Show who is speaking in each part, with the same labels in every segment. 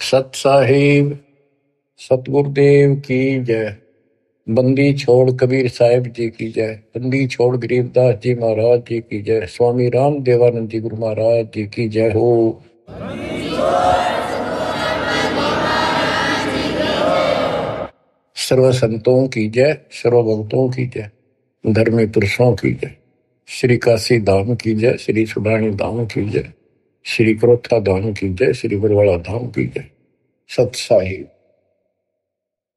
Speaker 1: सत साहिब सतगुरुदेव की जय। बंदी छोड़ कबीर साहिब जी की जय। बंदी छोड़ गरीबदास जी महाराज जी की जय। स्वामी राम देवानंद जी गुरु महाराज जी की जय हो। सर्व संतों की जय, सर्व भक्तों की जय, धर्मी पुरुषों की जय। श्री काशी धाम की जय, श्री सुडानी धाम की जय, श्री क्रोथा धाम की जय, श्री बरवाड़ा धाम की जय। सत साहिब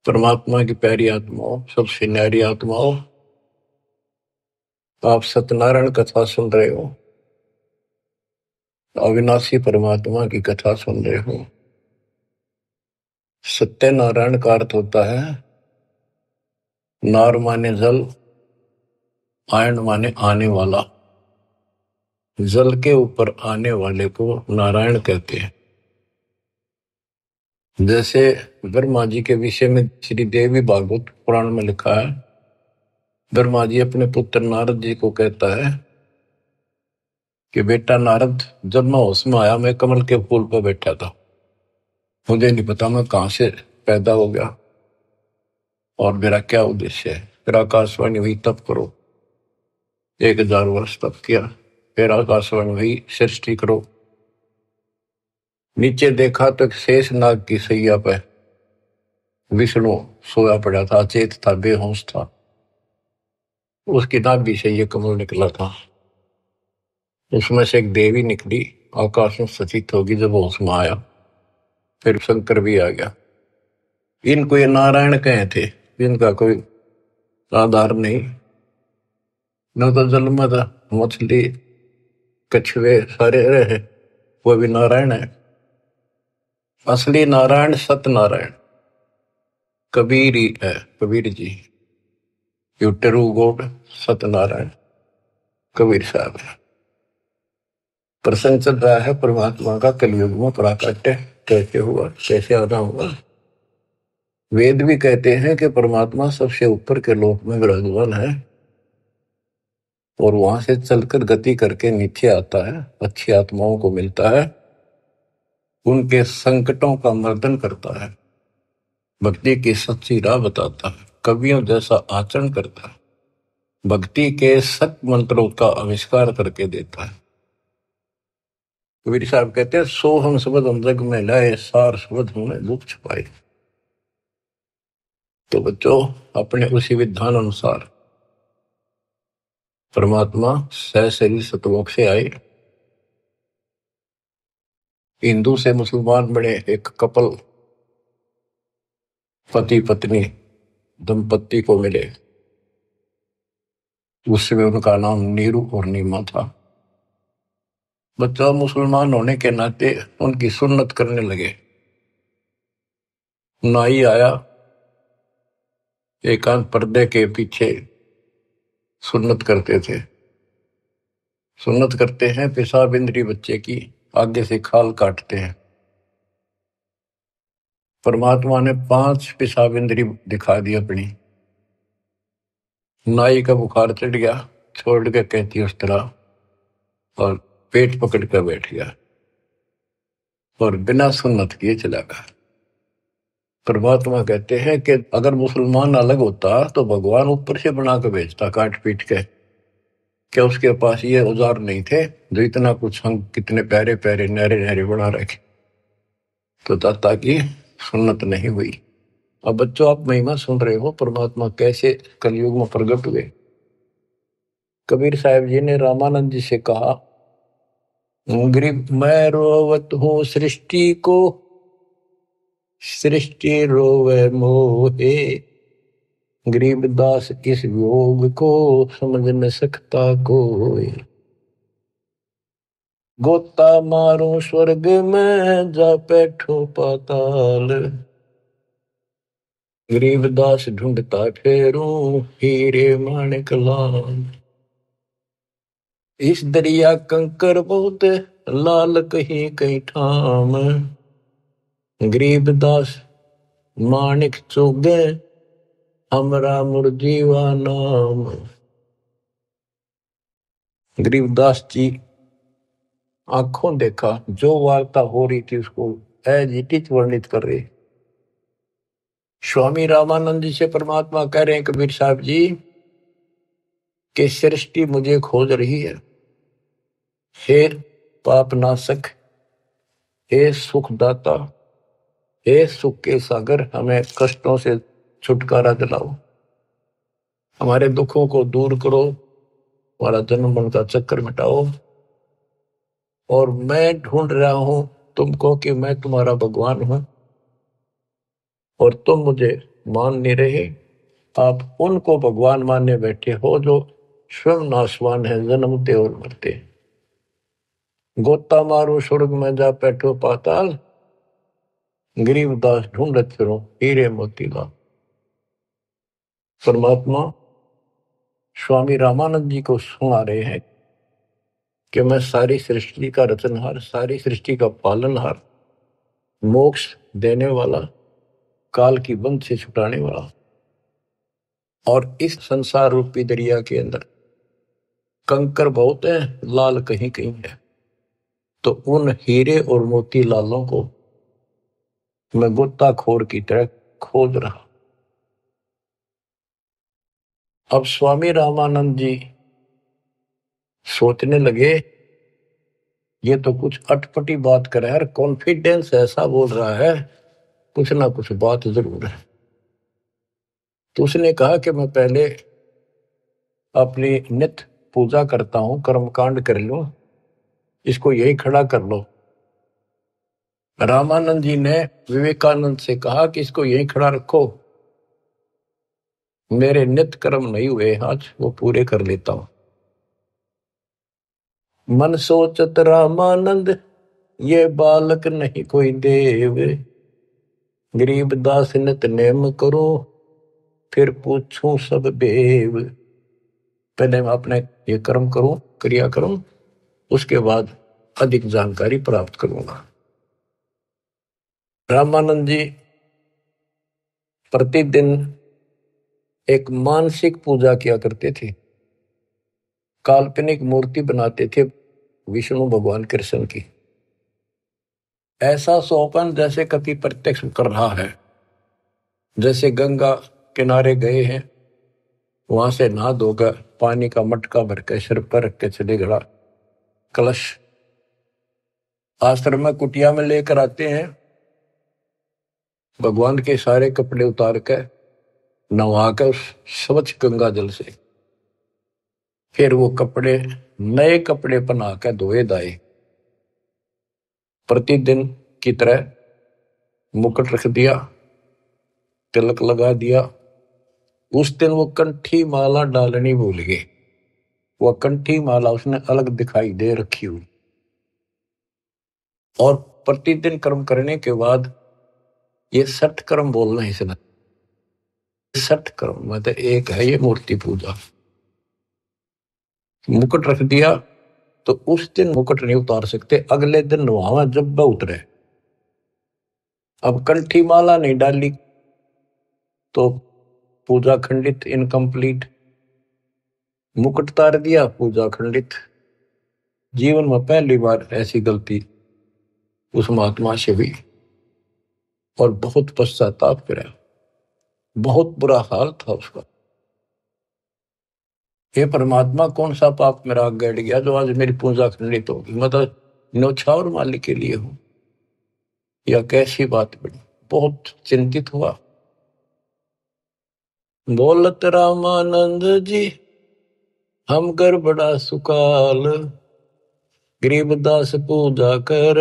Speaker 1: परमात्मा की प्यारी आत्माओं, सबसे न्यारी आत्माओं, आप सत्यनारायण कथा सुन रहे हो, अविनाशी परमात्मा की कथा सुन रहे हो। सत्यनारायण का अर्थ होता है नार माने जल, आयन माने आने वाला। जल के ऊपर आने वाले को नारायण कहते हैं। जैसे ब्रह्मा जी के विषय में श्री देवी भागवत पुराण में लिखा है, ब्रह्मा जी अपने पुत्र नारद जी को कहता है कि बेटा नारद, जब मैं होश में आया मैं कमल के फूल पर बैठा था, मुझे नहीं पता मैं कहां से पैदा हो गया और मेरा क्या उद्देश्य है। फिर आकाशवाणी हुई तप करो, 1000 वर्ष तप किया। फिर आकाशवाणी हुई सृष्टि करो। नीचे देखा तो एक शेष नाग की सैया पे विष्णु सोया पड़ा था, अचेत था, बेहोश था। उसकी नाभि से ये कमल निकला था। उसमें से एक देवी निकली, आकाश में सचित होगी जब होश में आया। फिर शंकर भी आ गया। इनको ये नारायण कहे थे, इनका कोई आधार नहीं। न तो जल में था, मछली कछुए सारे रहे, वो भी नारायण है। असली नारायण सत्यनारायण कबीर ही है, Kabir ji. You true god Satyanarayan Kabir Sahib है। प्रसंग चल रहा है परमात्मा का कलयुग में प्राकट्य कैसे हुआ, कैसे आना हुआ। वेद भी कहते हैं कि परमात्मा सबसे ऊपर के लोक में विराजमान है और वहां से चलकर गति करके नीचे आता है, अच्छी आत्माओं को मिलता है, उनके संकटों का मर्दन करता है, भक्ति की सच्ची राह बताता है, कवियों जैसा आचरण करता है, भक्ति के सत मंत्रों का आविष्कार करके देता है। कबीर साहब कहते हैं, सो हम शब्द हम जग में लाए, सार शब्द हमने दुख छुपाए। तो बच्चों, अपने उसी विधान अनुसार परमात्मा सहशरीर सतलोक से आए, हिंदू से मुसलमान बने, एक कपल पति पत्नी दंपत्ति को मिले। उसमें उनका नाम नीरू और नीमा था। बच्चा मुसलमान होने के नाते उनकी सुन्नत करने लगे। नाई आया, एकांत पर्दे के पीछे सुन्नत करते थे। सुन्नत करते हैं, पेशाब इंद्री बच्चे की आगे से खाल काटते हैं। परमात्मा ने 5 पेशाब इंद्री दिखा दी अपनी। नाई का बुखार चढ़ गया, छोड़ के कहती उस तरह, और पेट पकड़ कर बैठ गया और बिना सुन्नत किए चला गया। परमात्मा कहते हैं कि अगर मुसलमान अलग होता तो भगवान ऊपर से बना के भेजता काट पीट के। क्या उसके पास ये औजार नहीं थे जो इतना कुछ हम कितने प्यारे प्यारे नहरे नहरे बना रखे। तो दाता की सुन्नत नहीं हुई। अब बच्चों, आप महिमा सुन रहे हो परमात्मा कैसे कलयुग में प्रकट हुए। कबीर साहब जी ने रामानंद जी से कहा, गरीब मैं रोवत हूँ सृष्टि को, सृष्टि रोवे मोहे, गरीबदास इस योग को समझ न सकता कोई। गोता मारूं स्वर्ग में जा बैठो पाताल, गरीबदास ढूंढता फेरूं हीरे माणिक लाल। इस दरिया कंकर बहुत लाल कहीं कहीं ठाम, गरीबदास माणिक चोगे हमरा मुरजीवा नाम। गरीबदास जी आंखों देखा, जो वार्ता हो रही थी उसको एज इट इज वर्णित कर रहे। स्वामी रामानंद जी से परमात्मा कह रहे हैं कबीर साहब जी कि सृष्टि मुझे खोज रही है। हे पाप नाशक, हे सुखदाता, हे सुख के सागर, हमें कष्टों से छुटकारा दिलाओ, हमारे दुखों को दूर करो, हमारा जन्म मरण का चक्कर मिटाओ। और मैं ढूंढ रहा हूं तुमको कि मैं तुम्हारा भगवान हूं और तुम मुझे मान नहीं रहे। आप उनको भगवान मानने बैठे हो जो स्वयं नाशवान है, जन्मते और मरते। गोता मारो स्वर्ग में जा बैठो पाताल, गरीबदास ढूंढत फिरो हीरे मोतीलाल। परमात्मा स्वामी रामानंद जी को सुना रहे हैं कि मैं सारी सृष्टि का रचनहार, सारी सृष्टि का पालनहार, मोक्ष देने वाला, काल की बंध से छुटाने वाला, और इस संसार रूपी दरिया के अंदर कंकर बहुत है, लाल कहीं कहीं है। तो उन हीरे और मोती लालों को मैं गोताखोर की तरह खोज रहा। अब स्वामी रामानंद जी सोचने लगे ये तो कुछ अटपटी बात कर रहा है, कॉन्फिडेंस ऐसा बोल रहा है, कुछ ना कुछ बात जरूर है। तो उसने कहा कि मैं पहले अपनी नित्य पूजा करता हूं, कर्मकांड कर लो, इसको यही खड़ा कर लो। रामानंद जी ने विवेकानंद से कहा कि इसको यही खड़ा रखो, मेरे नित्य कर्म नहीं हुए आज, वो पूरे कर लेता हूं। मन सोचत रामानंद ये बालक नहीं कोई देव, गरीब दास नित नेम करो फिर पूछूं सब बेव। पहले मैं अपने ये कर्म करूं, क्रिया करूं, उसके बाद अधिक जानकारी प्राप्त करूंगा। रामानंद जी प्रतिदिन एक मानसिक पूजा किया करते थे, काल्पनिक मूर्ति बनाते थे विष्णु भगवान कृष्ण की। ऐसा सोपन जैसे कभी प्रत्यक्ष कर रहा है, जैसे गंगा किनारे गए हैं, वहां से नहा धोकर पानी का मटका भर के सिर पर रख के चले गड़ा, कलश आश्रम में कुटिया में लेकर आते हैं, भगवान के सारे कपड़े उतार कर नहा कर स्वच्छ गंगा जल से, फिर वो कपड़े नए कपड़े पहना कर धोए दाए। प्रतिदिन की तरह मुकुट रख दिया, तिलक लगा दिया। उस दिन वो कंठी माला डालनी भूल गए, वह कंठी माला उसने अलग दिखाई दे रखी हुई। और प्रतिदिन कर्म करने के बाद ये 60 कर्म बोलना है इसने, 60 कर्म मतलब एक है ये मूर्ति पूजा। मुकुट रख दिया तो उस दिन मुकुट नहीं उतार सकते, अगले दिन वहां जब वह उतरे। अब कंठी माला नहीं डाली तो पूजा खंडित, इनकम्प्लीट। मुकुट उतार दिया, पूजा खंडित। जीवन में पहली बार ऐसी गलती उस महात्मा से हुई और बहुत पश्चाताप करा, बहुत बुरा हाल था उसका। हे परमात्मा, कौन सा पाप मेरा आग गड़ गया जो आज मेरी पूजा खंडित होगी, मतलब न्यौछावर मालिक के लिए हूं, या कैसी बात बड़ी। बहुत चिंतित हुआ। बोलत रामानंद जी हम कर बड़ा सुकाल, गरीबदास पूजा कर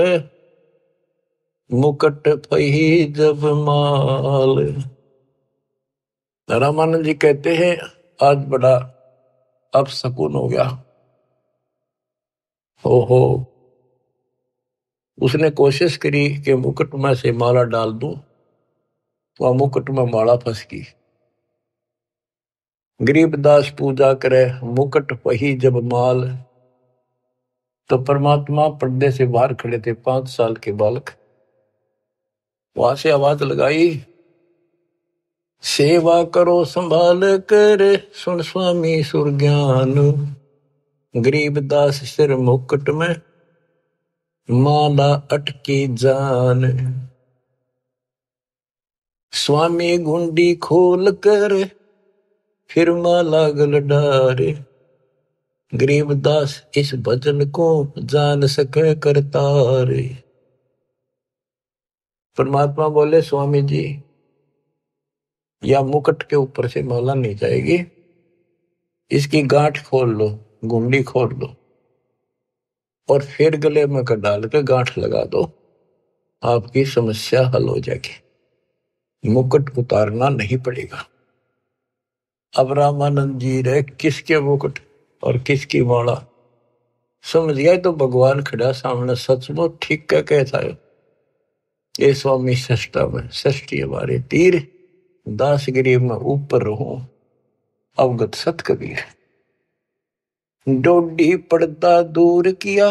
Speaker 1: मुकट पही जब माल। रामानंद जी कहते हैं आज बड़ा अपशकुन हो गया। ओहो, उसने कोशिश करी कि मुकुट में से माला डाल दूं, तो मुकुट में माला फंस गई। गरीबदास पूजा करे मुकुट पही जब माल। तो परमात्मा पर्दे से बाहर खड़े थे, 5 साल के बालक। वहां से आवाज लगाई, सेवा करो संभाल कर सुन स्वामी सुर ज्ञान, गरीबदास सिर मुकुट में माला अटकी जान। स्वामी गुंडी खोल कर फिर माला गल डारे। गरीबदास इस भजन को जान सके करतारे। परमात्मा बोले स्वामी जी या मुकुट के ऊपर से माला नहीं जाएगी, इसकी गांठ खोल लो, गुंडी खोल लो और फिर गले में कर डाल के गांठ लगा दो, आपकी समस्या हल हो जाएगी, मुकुट उतारना नहीं पड़ेगा। अब रामानंद जी रहे किसके मुकुट और किसकी माला समझ गया तो भगवान खड़ा सामने, सचमुच ठीक क्या कहता है ये स्वामी सष्टा में षष्ठी हमारे तीर, दास गरीब में ऊपर रहूं अवगत सत कबीर। डोडी पर्दा दूर किया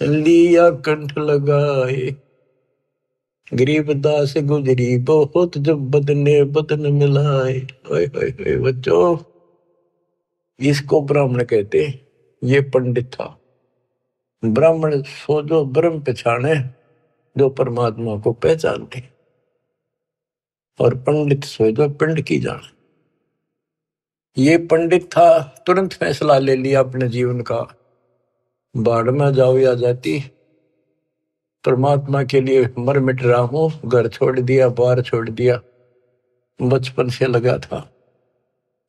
Speaker 1: लिया कंठ लगाए। गरीबदास गुजरी बहुत जब बदने बदन मिलाए। ओए ओए ओए बच्चों, इसको ब्राह्मण कहते, ये पंडित था। ब्राह्मण सो जो ब्रह्म पहचाने, जो परमात्मा को पहचानते, और पंडित सो जो पिंड की जाने। ये पंडित था, तुरंत फैसला ले लिया अपने जीवन का, बाढ़ में जाओ या जाती, परमात्मा के लिए मर मिट रहा हूं। घर छोड़ दिया, बार छोड़ दिया, बचपन से लगा था,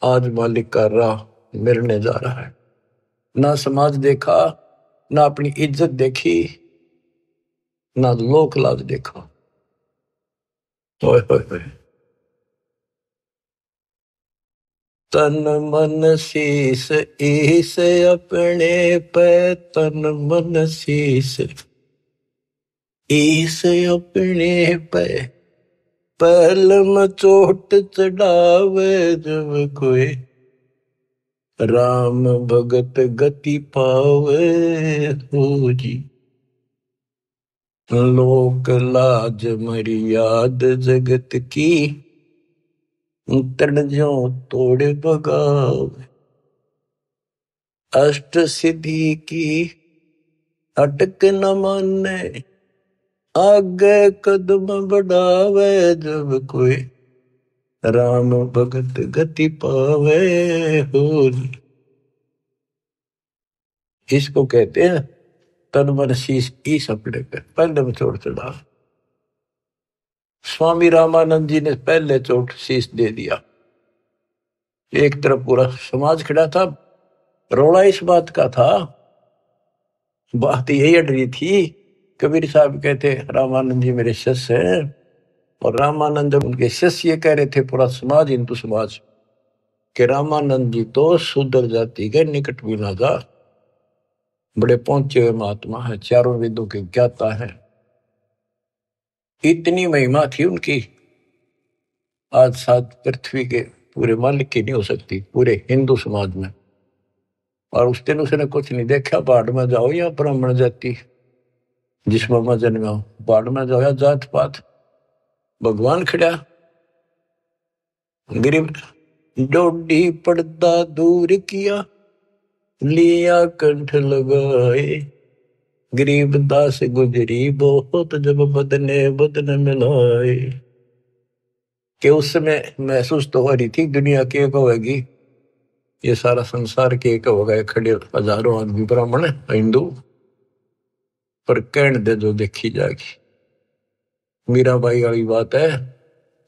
Speaker 1: आज मालिक का राह मिलने जा रहा है। ना समाज देखा, ना अपनी इज्जत देखी, ना लोक लाज देखा। ओए ओए ओए, तन मन शीस ईस अपने पे, तन मन शीस ईस अपने पे, पहल में चोट चढ़ावे जब कोई, राम भगत गति पावे हो जी। लोक लाज मर्याद जगत की, तन जो तोड़े बगावे। अष्ट सिद्धि की अटक न माने, आगे कदम बढ़ावे जब कोई, राम भगत गति पावे हो। इसको कहते हैं तन मन शीश ईस अपने पे, पहले में चोट चढ़ा। स्वामी रामानंद जी ने पहले चोट शीश दे दिया। एक तरफ पूरा समाज खड़ा था, रोड़ा इस बात का था, बात यही अड़ रही थी। कबीर साहब कहते रामानंद जी मेरे शिष्य हैं, और रामानंद उनके शिष्य ये कह रहे थे, पूरा समाज हिंदू समाज, कि रामानंद जी तो शूद्र जाति के निकट भी ना जा, बड़े पहुंचे हुए महात्मा है, चारों वेदों के ज्ञाता है। इतनी महिमा थी उनकी, आज साथ पृथ्वी के पूरे मालिक की नहीं हो सकती, पूरे हिंदू समाज में। और उस दिन उसने कुछ नहीं देखा, बाढ़ में जाओ या ब्राह्मण जाति, जिसमें मैं जन्मा हूं, बाढ़ में जाओ या जात पात, भगवान खड़ा। गरीब डोडी पर्दा दूर किया लिया कंठ लगाए। गरीबदास गुजरी बहुत जब बदने बदन मिलाए। कि उस समय महसूस तो हो रही थी दुनिया के होगी, ये सारा संसार के एक होगा, खड़े हजारों आदमी ब्राह्मण हिंदू, पर कहने दे जो देखी जाएगी। मीराबाई वाली बात है,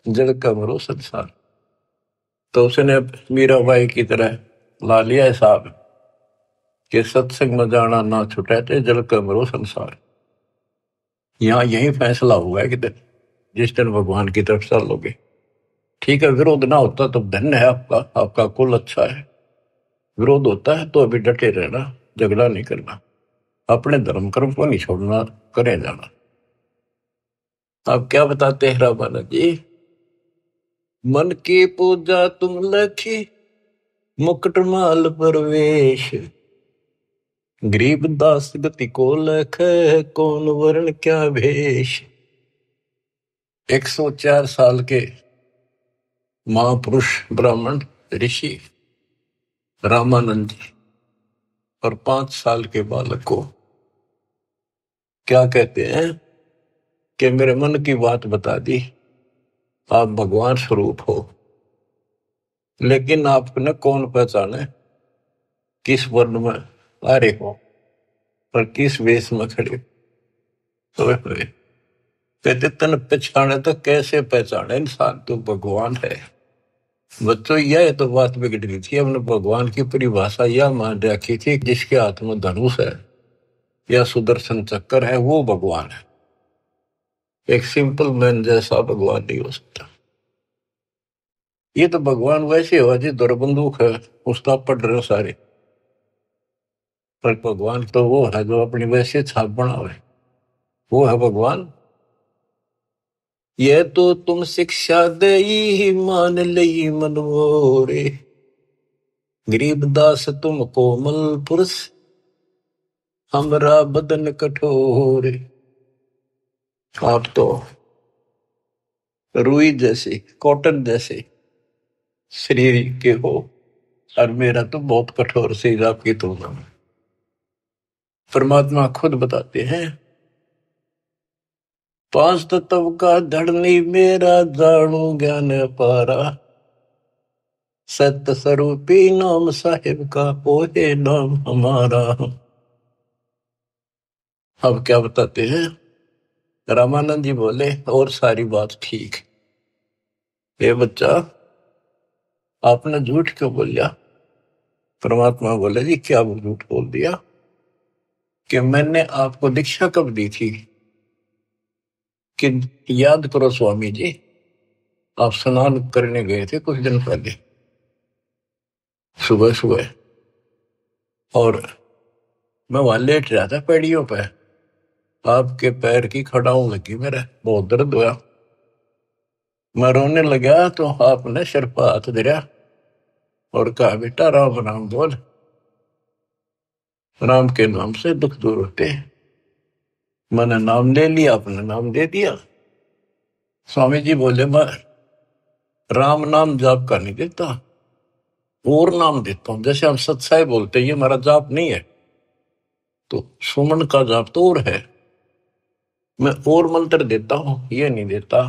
Speaker 1: जल का मरो संसार। तो उसने मीराबाई की तरह ला लिया हिसाब कि सत्संग में जाना ना छुटे थे, जल का मरो संसार। यहाँ यही फैसला हुआ है कि जिस दिन भगवान की तरफ चलोगे, ठीक है, विरोध ना होता तो धन्य है आपका, आपका कुल अच्छा है। विरोध होता है तो अभी डटे रहना, झगड़ा नहीं करना, अपने धर्म कर्म को नहीं छोड़ना, करे जाना। आप क्या बताते हैं रामानंद जी, मन की पूजा तुम लखी मुकुट माल परवेश। गरीबदास गति को लख कौन वर्ण क्या भेष। 104 साल के महापुरुष ब्राह्मण ऋषि रामानंद जी और 5 साल के बालक को क्या कहते हैं कि मेरे मन की बात बता दी, आप भगवान स्वरूप हो, लेकिन आपको न कौन पहचाने, किस वर्ण में आ रहे हो और किस वेश में खड़े हुए हुए। कहते तन पहचाने तो कैसे पहचाने इंसान, तो भगवान है। बच्चों यह तो बात बिगड़ गई थी, हमने भगवान की परिभाषा यह मान रखी थी जिसके हाथ में धनुष है या सुदर्शन चक्कर है वो भगवान है। एक सिंपल मैन जैसा भगवान नहीं हो सकता। ये तो भगवान वैसे हो जी दौर बंदूक है, उसका पढ़ रहे सारे, पर भगवान तो वो है जो अपनी वैसे छाप बनावे, वो है भगवान। ये तो तुम शिक्षा दे ही मान लई मनोरे, गरीबदास तुम कोमल पुरुष, हमरा बदन कठोर। आप तो रुई जैसे, कॉटन जैसे शरीर के हो, और मेरा तो बहुत कठोर शरीर आपकी तुलना में। परमात्मा खुद बताते हैं, पांच तत्व का धड़नी मेरा, जाणू ज्ञान पारा, सत्य स्वरूपी नाम साहिब का, ओहे नाम हमारा। अब क्या बताते हैं, रामानंद जी बोले और सारी बात ठीक, ये बच्चा आपने झूठ क्यों बोलिया। परमात्मा बोले जी क्या वो झूठ बोल दिया, कि मैंने आपको दीक्षा कब दी थी, कि याद करो स्वामी जी, आप स्नान करने गए थे कुछ दिन पहले सुबह सुबह, और मैं वहां लेट रहा था पैड़ियों पे, आपके पैर की खड़ाऊ लगी, मेरा बहुत दर्द हुआ, मैं रोने लगा तो आपने सिर पर हाथ धरा और कहा बेटा राम राम बोल, राम के नाम से दुख दूर होते हैं। मैंने नाम ले लिया, आपने नाम दे दिया। स्वामी जी बोले मैं राम नाम जाप का नहीं देता, और नाम देता हूं, जैसे हम सत्साई बोलते हैं, ये हमारा जाप नहीं है, तो सुमन का जाप तो और है, मैं और मंत्र देता हूं, ये नहीं देता।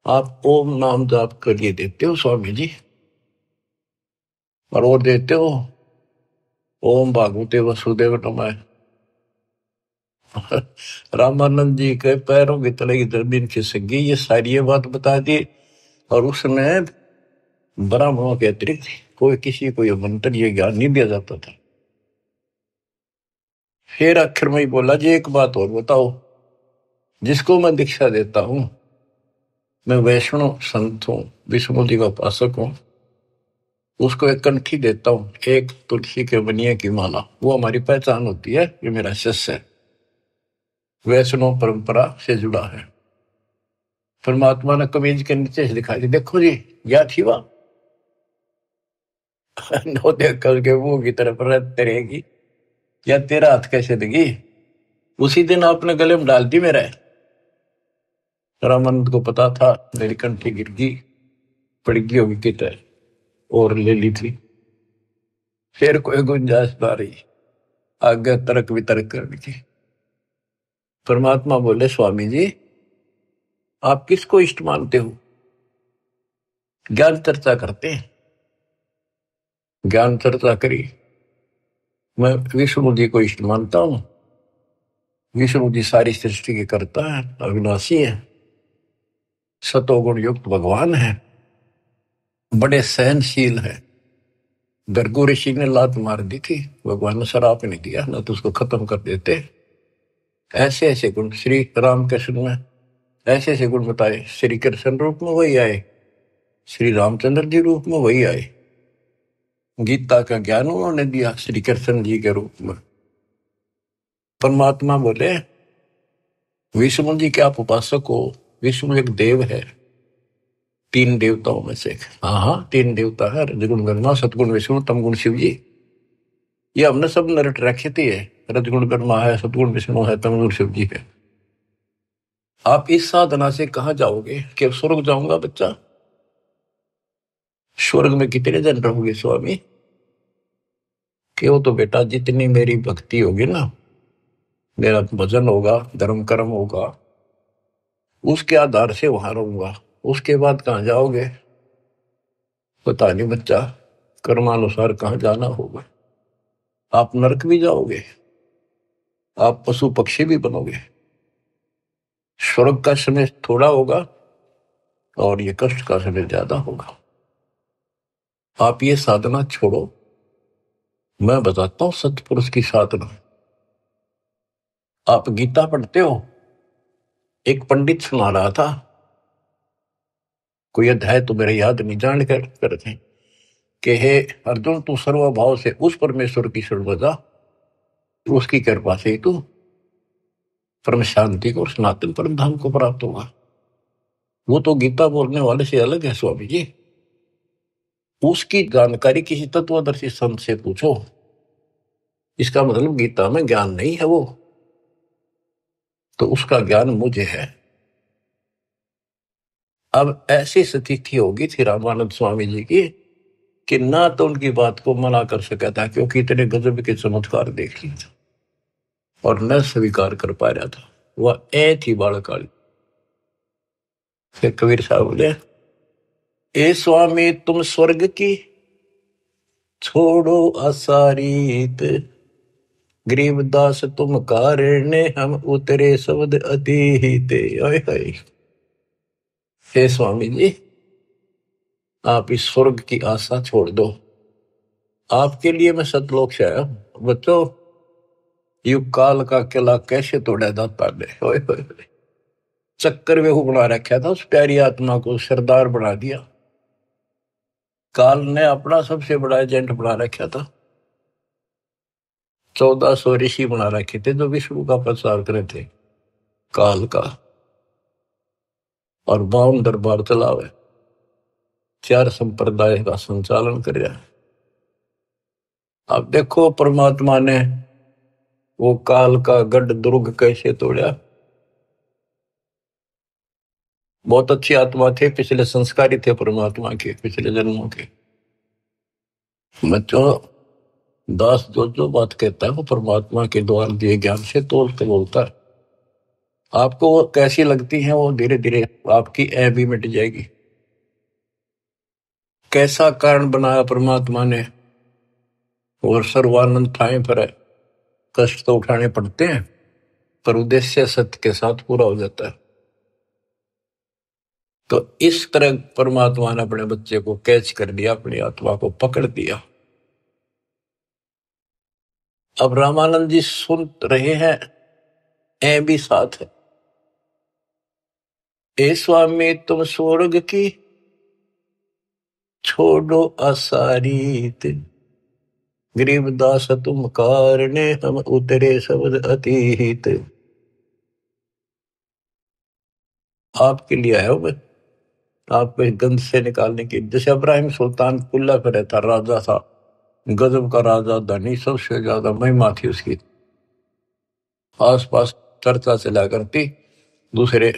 Speaker 1: आप ओम नाम जाप कर लिए देते हो स्वामी जी, और वो देते हो ओम भागवते वसुदेव नमः। रामानंद जी के पैरों की तले की जमीन खिसक गई, ये सारी ये बात बता दी, और उसमें ब्राह्मणों के अतिरिक्त कोई किसी को ये मंत्र ये ज्ञान नहीं दिया जाता था। फिर आखिर में ही बोला जी एक बात और बताओ, जिसको मैं दीक्षा देता हूं, मैं वैष्णव संत हूं, विष्णु जी का उपासक हूं, उसको एक कंठी देता हूं, एक तुलसी के बनिए की माला, वो हमारी पहचान होती है, ये मेरा शिष्य है, वैष्णव परंपरा से जुड़ा है। परमात्मा ने कमीज के नीचे से दिखाई दी, देखो जी क्या थी वह, नो देख करके मुंह की तरफ रहते रहेगी, या तेरा हाथ कैसे देगी। उसी दिन आपने गले में डाल दी मेरा। रामानंद को पता था मेरी कंठी गिर गई, पड़ गई होगी कितने, और ले ली थी, फिर कोई गुंजाइश ना रही आगे तर्क वितर्क करने की। परमात्मा बोले स्वामी जी आप किसको इष्ट मानते हो, ज्ञान चर्चा करते हैं, ज्ञान चर्चा करी, मैं विष्णु जी को इष्ट मानता हूं, विष्णु जी सारी सृष्टि के कर्ता है, अविनाशी है, सतोगुण युक्त भगवान है, बड़े सहनशील है। गर्गो ऋषि ने लात मार दी थी, भगवान ने शराप नहीं दिया, ना तो उसको खत्म कर देते। ऐसे ऐसे गुण श्री रामकृष्ण में, ऐसे ऐसे गुण बताए, श्री कृष्ण रूप में वही आए, श्री रामचंद्र जी रूप में वही आए, गीता का ज्ञान उन्होंने दिया श्री कृष्ण जी के रूप में। परमात्मा बोले विष्णु जी के आप उपासक हो, विष्णु एक देव है, तीन देवताओं में से। हाँ हाँ तीन देवता है, रजगुण ब्रह्मा, सतगुण विष्णु, तमगुण शिव जी। ये हमने सब नरट रखी थी है, रजगुण ब्रह्मा है, सतगुण विष्णु है, तमगुण शिव जी है। आप इस साधना से कहां जाओगे, कि स्वर्ग जाऊंगा बच्चा, स्वर्ग में कितने दिन रहोगे स्वामी, कि वो तो बेटा जितनी मेरी भक्ति होगी ना मेरा भजन होगा, धर्म कर्म होगा, उसके आधार से वहां रहूंगा। उसके बाद कहाँ जाओगे पता नहीं बच्चा, कर्मानुसार कहाँ जाना होगा। आप नरक भी जाओगे, आप पशु पक्षी भी बनोगे। स्वर्ग का समय थोड़ा होगा और ये कष्ट का समय ज्यादा होगा। आप ये साधना छोड़ो, मैं बताता हूं सतपुरुष की साधना। आप गीता पढ़ते हो, एक पंडित सुना रहा था, कोई अध्याय तो मेरे याद नहीं, जान कर करते कि हे अर्जुन, तू सर्वभाव से उस परमेश्वर की शरण बजा, उसकी कृपा से तू परम शांति को और सनातन परम धाम को प्राप्त होगा। वो तो गीता बोलने वाले से अलग है स्वामी जी। उसकी जानकारी किसी तत्वदर्शी संत से पूछो। इसका मतलब गीता में ज्ञान नहीं है वो, तो उसका ज्ञान मुझे है। अब ऐसी स्थिति होगी थी रामानंद स्वामी जी की कि ना तो उनकी बात को मना कर सका था, क्योंकि इतने गजब के चमत्कार देख लिए थे, और न स्वीकार कर पा रहा था। वह ए थी बालकाली। फिर कबीर साहब बोले, ए स्वामी तुम स्वर्ग की छोड़ो असारीत, गरीबदास तुम कारण हम उतरे शब्द अतीत। ओए होए, हे स्वामी जी, आप इस स्वर्ग की आशा छोड़ दो। आपके लिए मैं सतलोक से आया हूं बच्चों। युग काल का किला कैसे तोड़ा जाता है। ओए होए होए। चक्कर में बना रखा था उस प्यारी आत्मा को, सरदार बना दिया। काल ने अपना सबसे बड़ा एजेंट बना रखा था। 1400 ऋषि बना रखे थे जो विष्णु का प्रचार करे थे, काल का। और 52 दरबार चलावे, 4 संप्रदाय का संचालन कर रहा है। अब देखो परमात्मा ने वो काल का गढ़ दुर्ग कैसे तोड़ा। बहुत अच्छी आत्मा थे, पिछले संस्कारी थे परमात्मा के, पिछले जन्मों के। बच्चों, दास जो जो बात कहता है वो परमात्मा के द्वारा दिए ज्ञान से तोल के बोलता है। आपको वो कैसी लगती है, वो धीरे धीरे आपकी ऐ भी मिट जाएगी। कैसा कारण बनाया परमात्मा ने, और सर्वानंद ठाए पर है। कष्ट तो उठाने पड़ते हैं, पर उद्देश्य सत्य के साथ पूरा हो जाता है। तो इस तरह परमात्मा ने अपने बच्चे को कैच कर लिया, अपनी आत्मा को पकड़ दिया। अब रामानंद जी सुन रहे हैं, ऐ भी साथ है। ए स्वामी तुम स्वर्ग की छोड़ो असारीत, गरीबदास तुम कारणे हम उतरे शब्द अतीत। आपके लिए आया हूं मैं, आपको इस गंध से निकालने की। जैसे इब्राहिम सुल्तान कुल्ला पे रहता, राजा था, गजब का राजा, धनी, सबसे ज्यादा महिमा थी उसकी। आस पास चर्चा चला करती दूसरे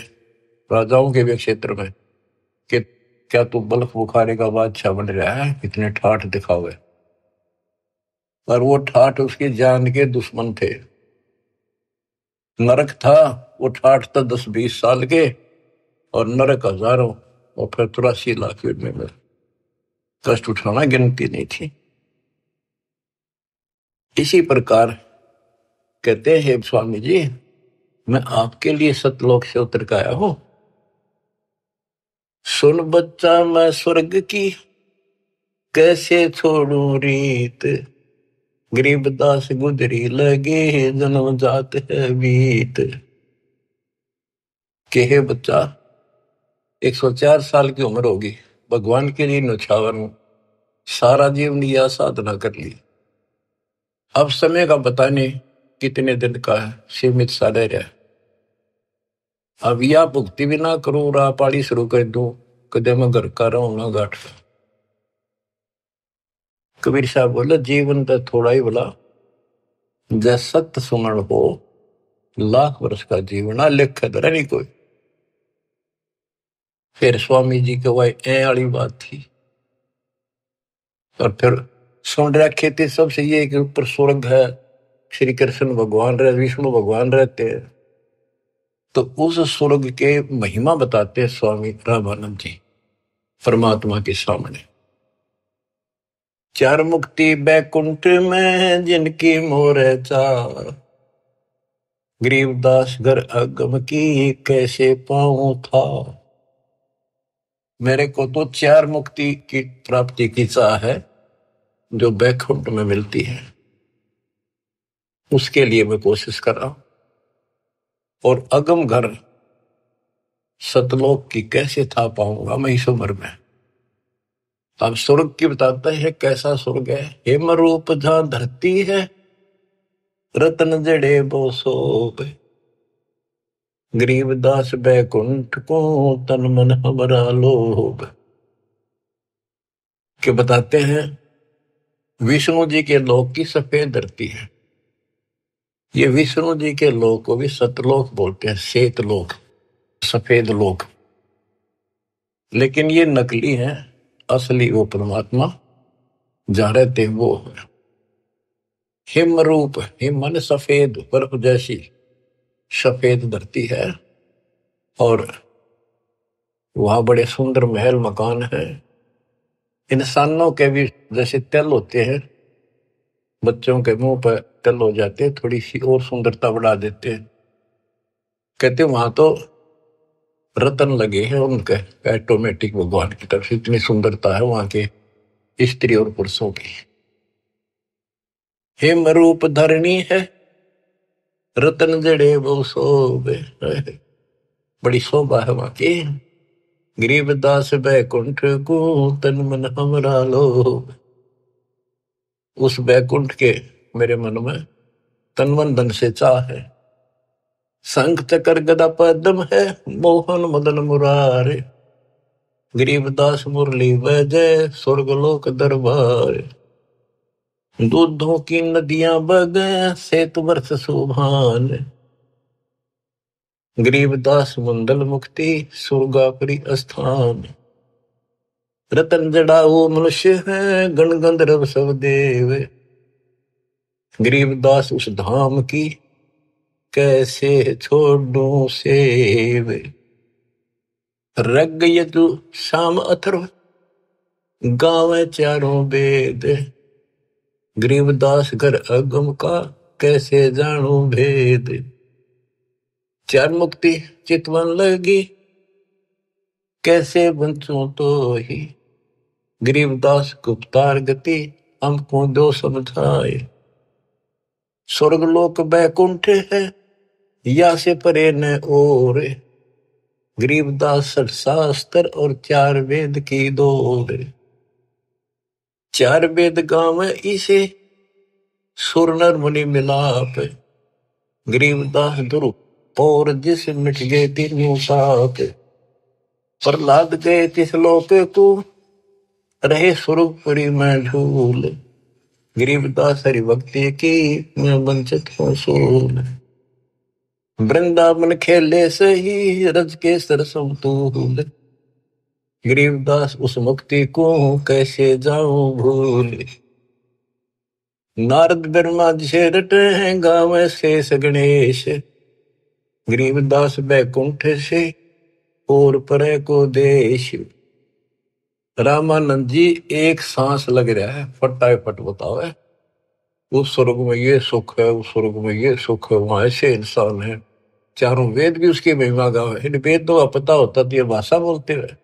Speaker 1: राजाओं के भी क्षेत्र में कि क्या तू बल्ख बुखारे का बादशाह बन रहा है, इतने ठाठ दिखावे। पर वो ठाठ उसकी जान के दुश्मन थे। नरक था, वो ठाठ था 10-20 साल के, और नरक हजारों, और फिर 83 लाख में कष्ट उठाना गिनती नहीं थी। इसी प्रकार कहते हैं स्वामी जी, मैं आपके लिए सतलोक से उतर के आया हूं। सुन बच्चा मैं स्वर्ग की कैसे छोड़ू रीत, गरीबदास गुजरी लगे जन्म जात है बीत। के हे बच्चा, 104 साल की उम्र होगी, भगवान के लिए न्यौछावर हूं, सारा जीवन यह साधना कर ली। अब समय का पता नहीं कितने दिन का है, सीमित सा रह रहा है। अब या भुक्ति भी ना करूं, राह पाड़ी शुरू कर दूं, कदे मैं घर का रहूं ना घाट का। कबीर साहब बोले, जीवन तो थोड़ा ही बोला, जै सत्य सुमरण हो, लाख वर्ष का जीवन आ लेख धरा नहीं कोई। फिर स्वामी जी के वही ए वाली बात थी। और फिर सुन रखे थे सबसे ये कि ऊपर स्वर्ग है, श्री कृष्ण भगवान रहे, विष्णु भगवान रहते हैं। तो उस स्वर्ग के महिमा बताते हैं स्वामी रामानंद जी परमात्मा के सामने। चार मुक्ति बैकुंठ में जिनकी मोर चार, गरीबदास घर अगम की कैसे पाऊं था। मेरे को तो चार मुक्ति की प्राप्ति की चाह है जो बैकुंठ में मिलती है, उसके लिए मैं कोशिश कर रहा हूं। और अगम घर सतलोक की कैसे था पाऊंगा मैं इस उम्र में। अब स्वर्ग की बताता है कैसा स्वर्ग है। हेम रूप जहां धरती है, रतन जड़े बो सोब, गरीबदास बैकुंठ को तन मन हमारा लोभ। के बताते हैं विष्णु जी के लोक की सफेद धरती है। ये विष्णु जी के लोक को भी सतलोक बोलते हैं, श्वेत लोक, सफेद लोक। लेकिन ये नकली है, असली वो परमात्मा जहां रहते हैं वो है। हिम रूप, हिम मन सफेद, बर्फ जैसी सफेद धरती है। और वहां बड़े सुंदर महल मकान है। इंसानों के भी जैसे तिल होते हैं, बच्चों के मुंह पर तिल हो जाते हैं, थोड़ी सी और सुंदरता बढ़ा देते हैं। कहते वहां तो रतन लगे हैं उनके ऑटोमेटिक, भगवान की तरफ से इतनी सुंदरता है वहां के स्त्री और पुरुषों की। हिम रूप धरणी है, रतन जड़े वो शोभे, बड़ी शोभा है वहां की। गरीबदास बैकुंठ को तन मन हमरा लोभ। उस बैकुंठ के मेरे मन में तन मन धन से चाह है। शंख चक्र गदा पद्म है, मोहन मदन मुरारे, गरीबदास मुरली वजय स्वर्गलोक दरबार। दूधों की नदियां बगे सेतु वर्ष सुभान, गरीबदास मंडल मुक्ति स्वर्गापरि स्थान। रतन जड़ाओ मनुष्य है, गण गंधर्व सब देव, गरीबदास उस धाम की कैसे छोड़ूं सेव। रग यजु शाम अथर्व गावे चारों वेद, गरीबदास घर अगम का कैसे जानू भेद। चार मुक्ति चितवन लगी कैसे बंचूं तो ही, गरीबदास गुप्तार गति हमको दो समझाए। स्वर्गलोक बैकुंठ है या से परे न और, गरीबदास शास्त्र और चार वेद की दौड़। चार वेद गांव इसे सुर नर मुनि मिलाप, गरीबदास दुरु और जिस मिट गए तीनों साप। प्रहलाद गए तिस लोक को रहे सुरपुरी में झूल, गरीबदास हरि भक्ति की मैं वंचित हूँ सूल। वृंदावन खेले सही रज के सरसम तूल, गरीबदास उस मुक्ति को कैसे जाऊं भूल। नारद ब्रह्मा जी से रटे हैं गावे शेष गणेश, गरीबदास बैकुंठ से और परे को देश। रामानंद जी एक सांस लग रहा है, फटाफट बताओ है। उस स्वर्ग में ये सुख है, उस स्वर्ग में ये सुख है, वहां ऐसे इंसान है। चारों वेद भी उसकी महिमा गावे। इन वेद तो पता होता तो ये भाषा बोलते हुए।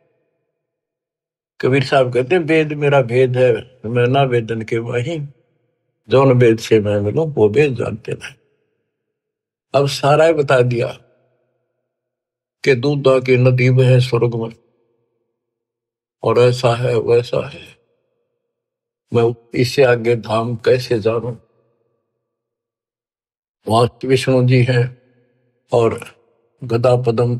Speaker 1: कबीर साहब कहते हैं वेद मेरा भेद है, मैं ना वेदन के वही, जौन वेद से मैं मिलूं वो वेद जानते हैं। अब सारा ही बता दिया कि दूधा की नदी में है स्वर्ग में, और ऐसा है वैसा है। मैं इससे आगे धाम कैसे जानूं। वहां विष्णु जी हैं और गदा पदम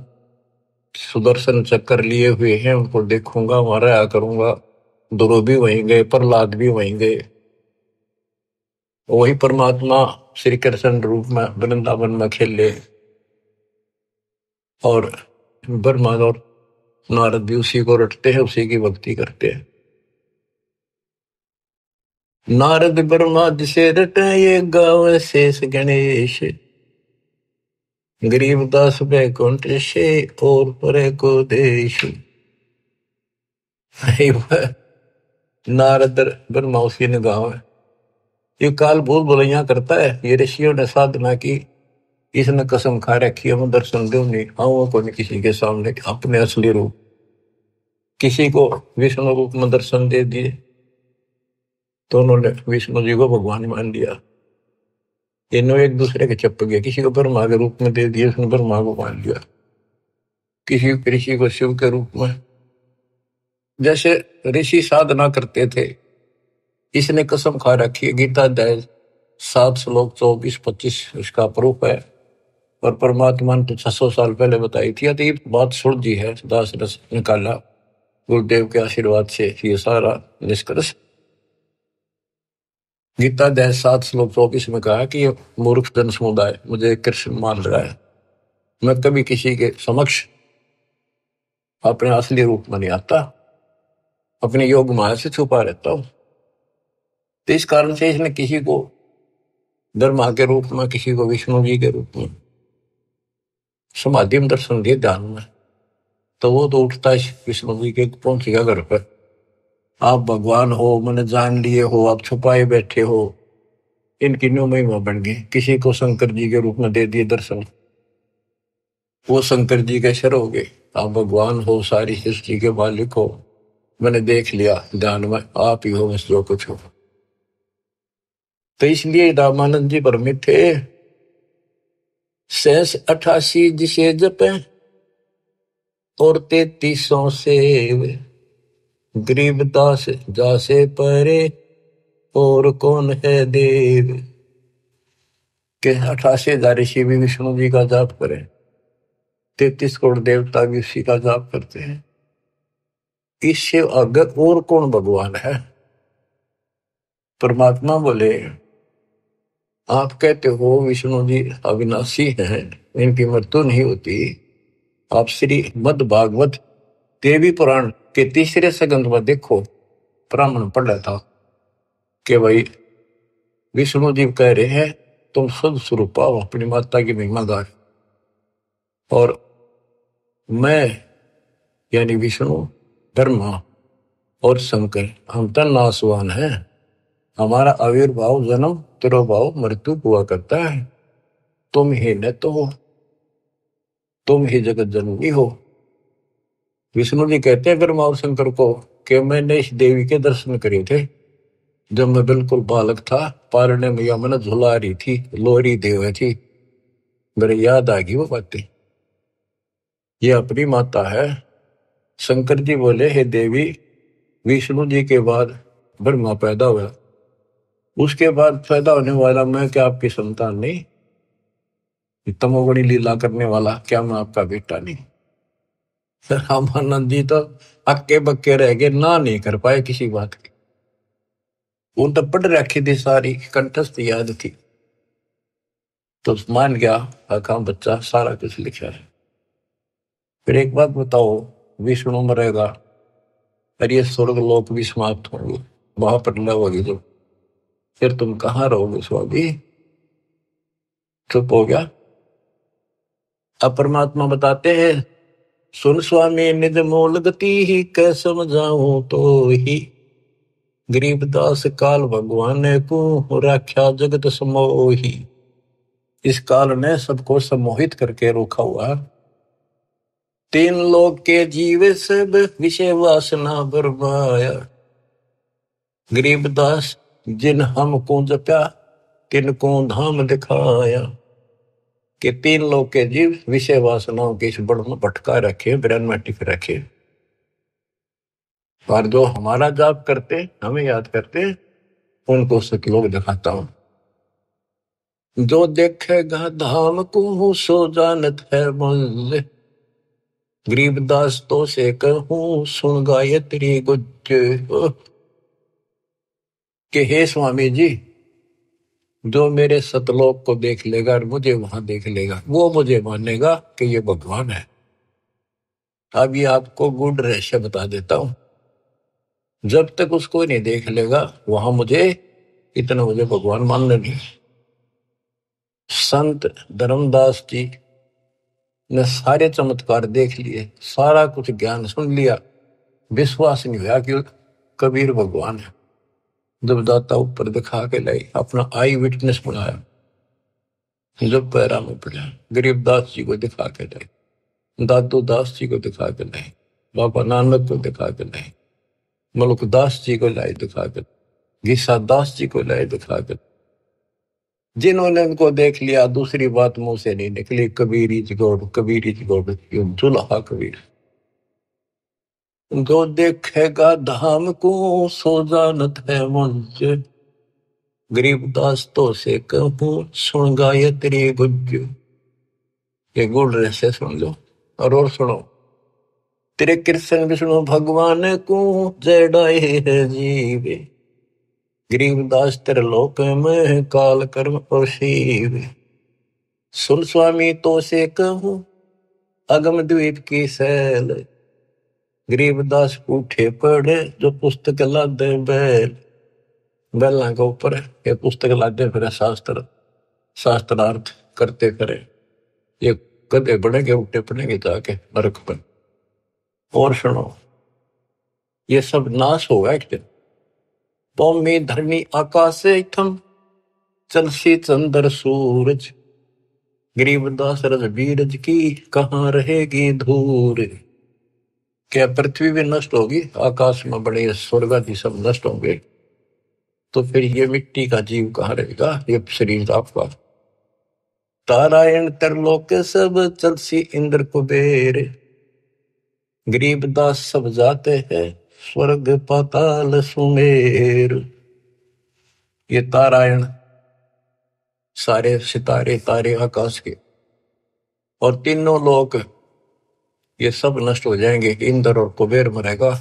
Speaker 1: सुदर्शन चक्कर लिए हुए हैं, उनको देखूंगा, वहां रहा करूंगा। ध्रुव भी वहीं गए, प्रहलाद भी वहीं गए। वही परमात्मा श्री कृष्ण रूप में वृंदावन में खेले, और ब्रह्मा और नारद भी उसी को रटते हैं, उसी की भक्ति करते हैं। नारद ब्रह्मा जिसे रटे ये गावे शेष गणेश, गरीबदास बैकुंठ से और परे को देश। नारद ब्रह्मा उसकी निगाह है। ये काल भूल भुलैया करता है। ये ऋषियों ने साधना की, इसने कसम खा रखी है मैं दर्शन दूं नहीं, आऊँ को नहीं किसी के सामने अपने असली रूप। किसी को विष्णु रूप में दर्शन दे दिए तो उन्होंने विष्णु जी को भगवान मान लिया। इन्हों एक दूसरे के चप गए। किसी को ब्रह्मा के रूप में दे दिए, उसने ब्रह्मा को मान लिया। किसी ऋषि को शिव के रूप में। जैसे ऋषि साधना करते थे, इसने कसम खा रखी है। गीता अध्याय 7 श्लोक 24-25 इसका प्रूफ है। और परमात्मा ने तो 600 साल पहले बताई थी। तो ये बात सुन जी है, दास रस निकाला गुरुदेव के आशीर्वाद से ये सारा निष्कर्ष। गीता अध्याय 7 श्लोक 24 में कहा कि ये मूर्ख जन समुदाय मुझे कृष्ण मान रहा है। मैं कभी किसी के समक्ष अपने असली रूप में नहीं आता, अपने योग माया से छुपा रहता हूं। तो इस कारण से इसने किसी को ब्रह्मा के रूप में, किसी को विष्णु जी के रूप में समाधि में दर्शन दिए ध्यान में। तो वो तो उठता है विष्णु जी के, पहुंचेगा घर पर। आप भगवान हो, मैंने जान लिए हो, आप छुपाए बैठे हो, इनकी न्यू महिमा बन गई। किसी को शंकर जी के रूप में दे दिए दर्शन, वो शंकर जी के शर हो गए। आप भगवान हो, सारी सृष्टि के मालिक हो, मैंने देख लिया ध्यान में, आप ही हो बस जो कुछ हो। तो इसलिए रामानंद जी भ्रमित थे। 88 जिसे जपे और 3300 से गरीबदास जासे परे और कौन है देव। के 88,000 ऋषि भी विष्णु जी का जाप करें, 33 करोड़ देवता भी उसी का जाप करते हैं। इससे आगे और कौन भगवान है। परमात्मा बोले आप कहते हो विष्णु जी अविनाशी हैं, इनकी मृत्यु नहीं होती। आप श्री मद भागवत देवी पुराण के 3 संस्कंद में देखो, ब्राह्मण पढ़ रहा था कि भाई विष्णु जी कह रहे हैं तुम शुद्ध स्वरूप पाओ, अपनी माता की महिमा गाय। और मैं यानी विष्णु, ब्रह्मा और शंकर हम तो नासवान हैं। हमारा आविर्भाव, जन्म, तिरोभाव, मृत्यु हुआ करता है। तुम ही न तो हो, तुम ही जगत जननी हो। विष्णु जी कहते हैं ब्रह्मा और शंकर को कि मैंने इस देवी के दर्शन करे थे जब मैं बिल्कुल बालक था। पारने मैया मैंने झुला रही थी, लोरी देव थी, मेरे याद आ गई वो बातें। ये अपनी माता है। शंकर जी बोले हे देवी, विष्णु जी के बाद ब्रह्मा पैदा हुआ, उसके बाद पैदा होने वाला मैं क्या आपकी संतान नहीं? तमोगुणी लीला करने वाला क्या मैं आपका बेटा नहीं? रामानंद जी तो अक्के बक्के रह गए, ना नहीं कर पाए किसी बात की। वो तो पढ़ रखी थी, सारी कंठस्थ याद थी। तो मान गया आका बच्चा सारा कुछ लिखा है। फिर एक बात बताओ, विष्णु मरेगा और ये स्वर्ग लोक भी समाप्त होंगे, महाप्रलय होगी जब, फिर तुम कहाँ रहोगे स्वामी? चुप हो गया। अब परमात्मा बताते हैं सुन स्वामी निज मूल गति ही कै समझाऊं तो ही, गरीबदास काल भगवान को राख्या जगत समोही। इस काल ने सबको सम्मोहित करके रोका हुआ। 3 लोक के जीव सब विषय वासना बरमाया, गरीबदास जिन हमको जप्या तिनको धाम दिखाया। कि 3 लोक के जीव विषय वासनाओं के इस बड़ में भटका रखे, ब्रह्म में टिक रखे। पर जो हमारा जाप करते, हमें याद करते, उनको सच लोग दिखाता हूं। जो देखेगा धाम को सो जानत है मुझ, गरीबदास तो से कहूं सुन गायत्री गुज। कि हे स्वामी जी, जो मेरे सतलोक को देख लेगा और मुझे वहां देख लेगा, वो मुझे मानेगा कि ये भगवान है। अब ये आपको गुड रहस्य बता देता हूं। जब तक उसको नहीं देख लेगा वहां मुझे इतना मुझे भगवान मानने नहीं। संत धर्मदास जी ने सारे चमत्कार देख लिए, सारा कुछ ज्ञान सुन लिया, विश्वास नहीं हुआ कि कबीर भगवान है। जब दाता ऊपर दिखा के लाई, अपना आई विटनेस बनाया, जब पैरा में पड़ा, गरीबदास जी को दिखा के लाई, दादू दास जी को दिखा के लाई, बाबा नानक को दिखा के लाई, मलुकदास जी को लाई दिखा के, गीसा दास जी को लाई दिखा के, जिन्होंने उनको देख लिया दूसरी बात मुंह से नहीं निकली, Kabir is god, Kabir is god, जुल्हा कबीर। जो देखेगा धाम को सो जानत है मुझ, गरीबदास तो से कहूं सुन गायत्री गुज। ये गुड़ रहस्य सुन लो और सुनो। तेरे कृष्ण विष्णु भगवान को जड़ाए है जीवे, गरीबदास तेरे लोक में काल कर्म और शिव। सुन स्वामी तो से कहूं अगम द्वीप की सैल, गरीबदास उठे पड़े जो पुस्तक लादे बैल। बैला के ऊपर ये पुस्तक लादे फिर शास्त्रार्थ करते फिरे, ये कदे बढ़ेंगे उठे पड़ेंगे जाके नरक पर। और सुनो, ये सब नाश होगा एक दिन। भूमि धरनी आकाश थम चलसी चंद्र सूरज, गरीबदास रज बीरज की कहाँ रहेगी धूर। क्या पृथ्वी भी नष्ट होगी, आकाश में बड़े स्वर्ग आदि सब नष्ट होंगे, तो फिर ये मिट्टी का जीव कहाँ रहेगा, ये शरीर आपका। तारायण तरलोक सब चलसी इंद्र कुबेर, गरीबदास सब जाते हैं स्वर्ग पाताल सुमेर। ये तारायण सारे सितारे तारे आकाश के और तीनों लोक ये सब नष्ट हो जाएंगे। इंद्र और कुबेर मरेगा,